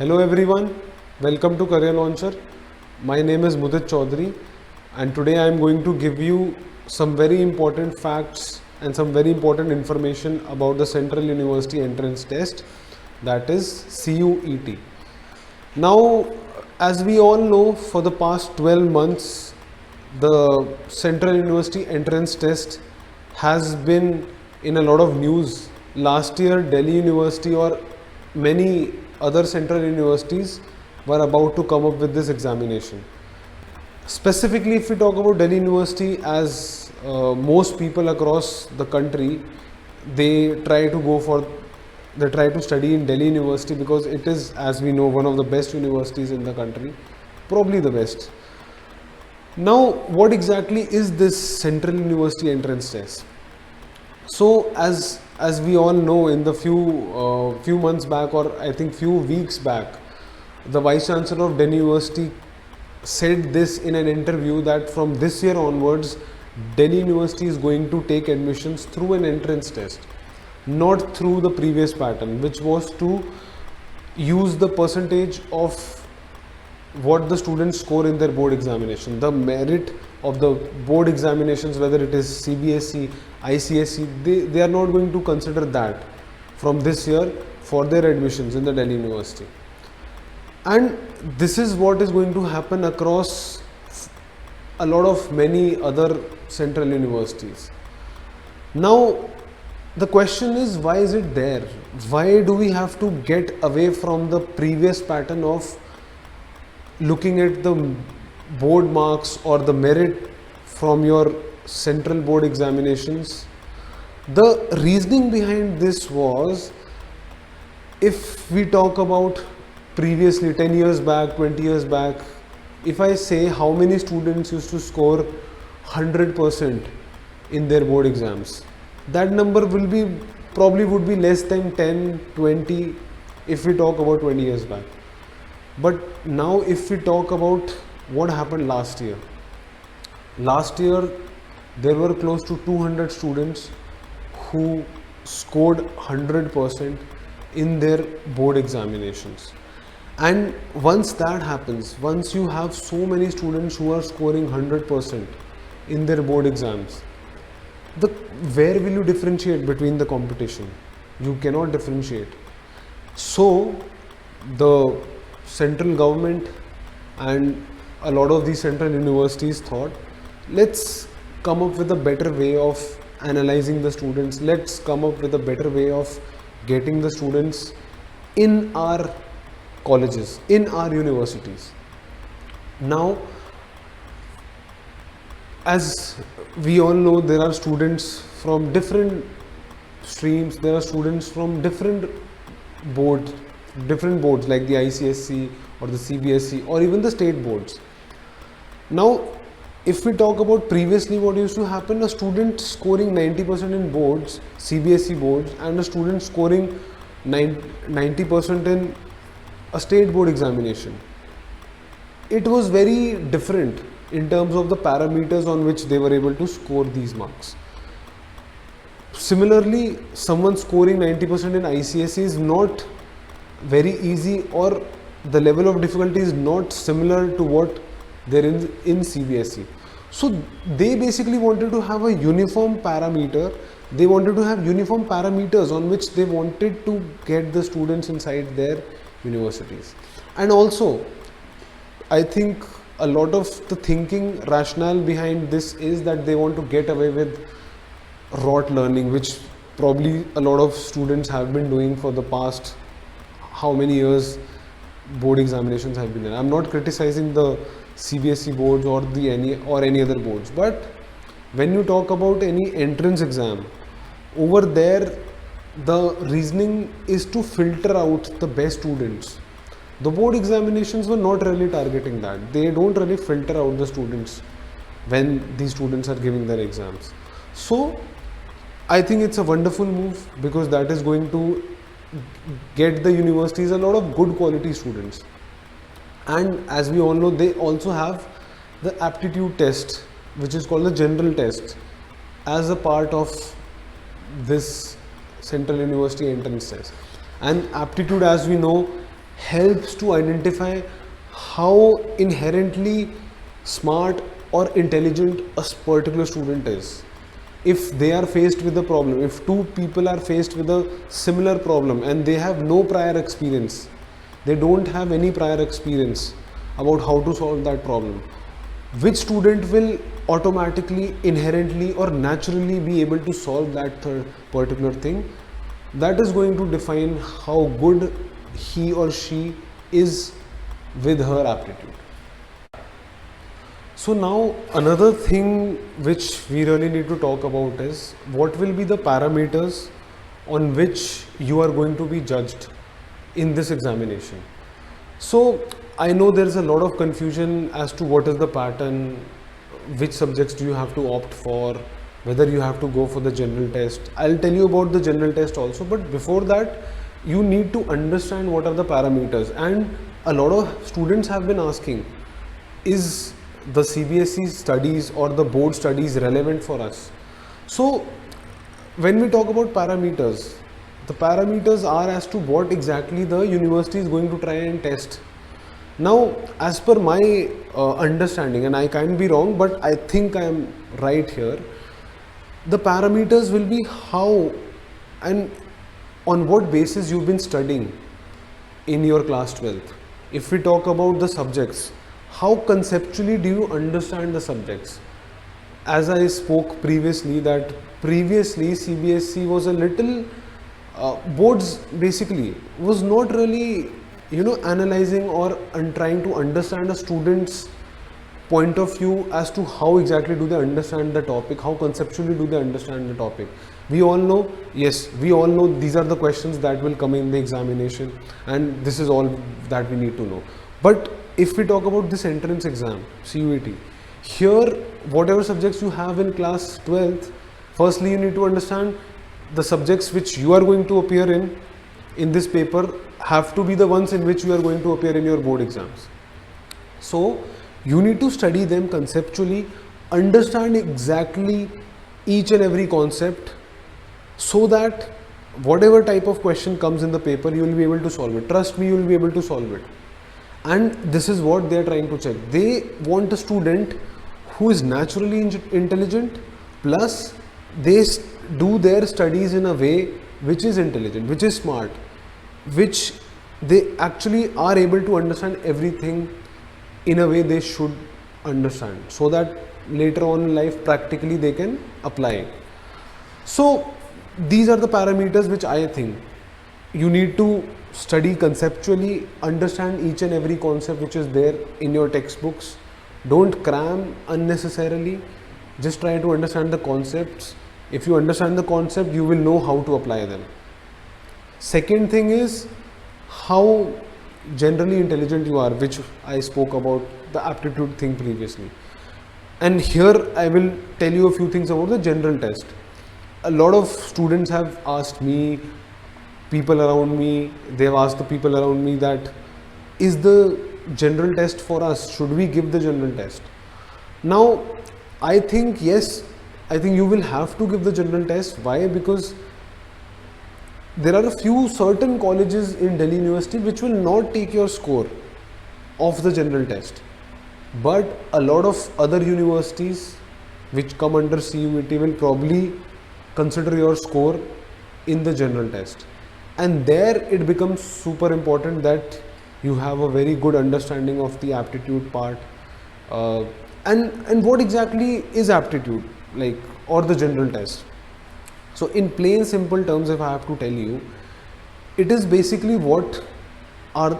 Hello everyone, welcome to Career Launcher. My name is Mudit Chaudhary and today I am going to give you some very important facts and some very important information about the Central University Entrance Test, that is CUET. Now, as we all know, for the past 12 months, the Central University Entrance Test has been in a lot of news. Last year, Delhi University or many other central universities were about to come up with this examination. Specifically, if we talk about Delhi University, as most people across the country, they try to study in Delhi University because it is, as we know, one of the best universities in the country, probably the best. Now, what exactly is this Central University Entrance Test? So, as we all know, in the few months back, or I think few weeks back, the Vice Chancellor of Delhi University said this in an interview that from this year onwards, Delhi University is going to take admissions through an entrance test, not through the previous pattern, which was to use the percentage of what the students score in their board examination, the merit of the board examinations, whether it is CBSE, ICSE, they are not going to consider that from this year for their admissions in the Delhi University. And this is what is going to happen across a lot of many other central universities. Now, the question is, why is it there? Why do we have to get away from the previous pattern of looking at the board marks or the merit from your central board examinations? The reasoning behind this was, if we talk about previously 10 years back, 20 years back, if I say how many students used to score 100% in their board exams, that number would be less than 10, 20 if we talk about 20 years back. But now if we talk about what happened last year there were close to 200 students who scored 100% in their board examinations. And once that happens, once you have so many students who are scoring 100% in their board exams, where will you differentiate between the competition? You cannot differentiate. So the central government and a lot of these central universities thought, let's come up with a better way of analyzing the students, let's come up with a better way of getting the students in our colleges, in our universities. Now, as we all know, there are students from different streams, there are students from different boards like the ICSE or the CBSE or even the state boards. Now, if we talk about previously what used to happen, a student scoring 90% in boards, CBSE boards, and a student scoring 90% in a state board examination, it was very different in terms of the parameters on which they were able to score these marks. Similarly, someone scoring 90% in ICSE is not very easy, or the level of difficulty is not similar to what there is in CBSE. So they basically wanted to have a uniform parameter. They wanted to have uniform parameters on which they wanted to get the students inside their universities. And also, I think a lot of the thinking rationale behind this is that they want to get away with rote learning, which probably a lot of students have been doing for the past how many years board examinations have been there. I'm not criticizing the CBSE boards or any other boards, but when you talk about any entrance exam, over there the reasoning is to filter out the best students. The board examinations were not really targeting that. They don't really filter out the students when these students are giving their exams. So I think it's a wonderful move, because that is going to get the universities a lot of good quality students. And as we all know, they also have the aptitude test, which is called the general test, as a part of this Central University Entrance Test. And aptitude, as we know, helps to identify how inherently smart or intelligent a particular student is. If they are faced with a problem, if two people are faced with a similar problem and they have no prior experience, they don't have any prior experience about how to solve that problem, which student will automatically, inherently or naturally be able to solve that particular thing? That is going to define how good he or she is with her aptitude. So now another thing which we really need to talk about is what will be the parameters on which you are going to be judged in this examination. So I know there is a lot of confusion as to what is the pattern, which subjects do you have to opt for, whether you have to go for the general test. I'll tell you about the general test also, but before that you need to understand what are the parameters. And a lot of students have been asking, is the CBSE studies or the board studies relevant for us? So when we talk about parameters, the parameters are as to what exactly the university is going to try and test. Now, as per my understanding, and I can be wrong, but I think I am right here, the parameters will be how and on what basis you've been studying in your class 12th. If we talk about the subjects, how conceptually do you understand the subjects? As I spoke previously, that previously CBSE was a little, boards basically was not really analyzing or trying to understand a student's point of view as to how exactly do they understand the topic, how conceptually do they understand the topic. We all know, yes, we all know these are the questions that will come in the examination and this is all that we need to know. But if we talk about this entrance exam, CUET, here whatever subjects you have in class 12th, firstly you need to understand the subjects which you are going to appear in this paper have to be the ones in which you are going to appear in your board exams. So you need to study them conceptually, understand exactly each and every concept, so that whatever type of question comes in the paper, you will be able to solve it. Trust me, you will be able to solve it. And this is what they are trying to check. They want a student who is naturally intelligent, plus they do their studies in a way which is intelligent, which is smart, which they actually are able to understand everything in a way they should understand, so that later on in life practically they can apply it. So these are the parameters which I think you need to study conceptually, understand each and every concept which is there in your textbooks. Don't cram unnecessarily, just try to understand the concepts. If you understand the concept, you will know how to apply them. Second thing is how generally intelligent you are, which I spoke about the aptitude thing previously. And here I will tell you a few things about the general test. A lot of students have asked me, people around me, they have asked the people around me that, is the general test for us? Should we give the general test? Now, I think yes, I think you will have to give the general test. Why? Because there are a few certain colleges in Delhi University which will not take your score of the general test. But a lot of other universities which come under CUET will probably consider your score in the general test. And there it becomes super important that you have a very good understanding of the aptitude part. And what exactly is aptitude, like, or the general test? So in plain simple terms, if I have to tell you, it is basically what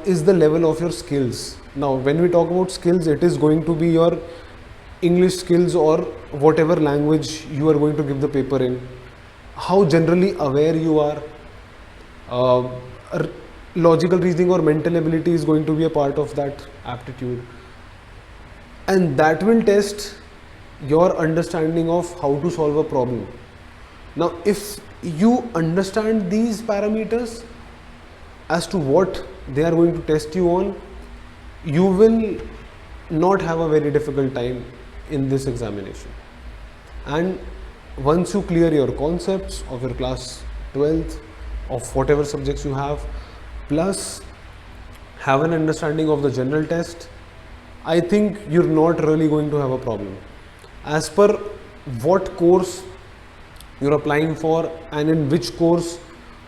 is the level of your skills. Now when we talk about skills, it is going to be your English skills or whatever language you are going to give the paper in, how generally aware you are, logical reasoning or mental ability is going to be a part of that aptitude, and that will test your understanding of how to solve a problem. Now if you understand these parameters as to what they are going to test you on, you will not have a very difficult time in this examination. And once you clear your concepts of your class 12th, of whatever subjects you have, plus have an understanding of the general test, I think you're not really going to have a problem. As per what course you're applying for and in which course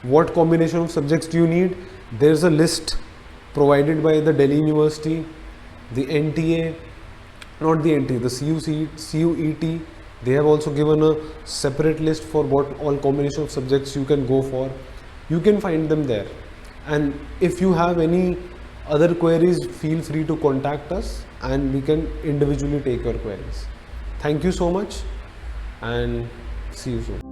what combination of subjects do you need, there's a list provided by the Delhi University, the NTA, not the NTA, the CUET. They have also given a separate list for what all combination of subjects you can go for. You can find them there. And if you have any other queries, feel free to contact us and we can individually take your queries. Thank you so much and see you soon.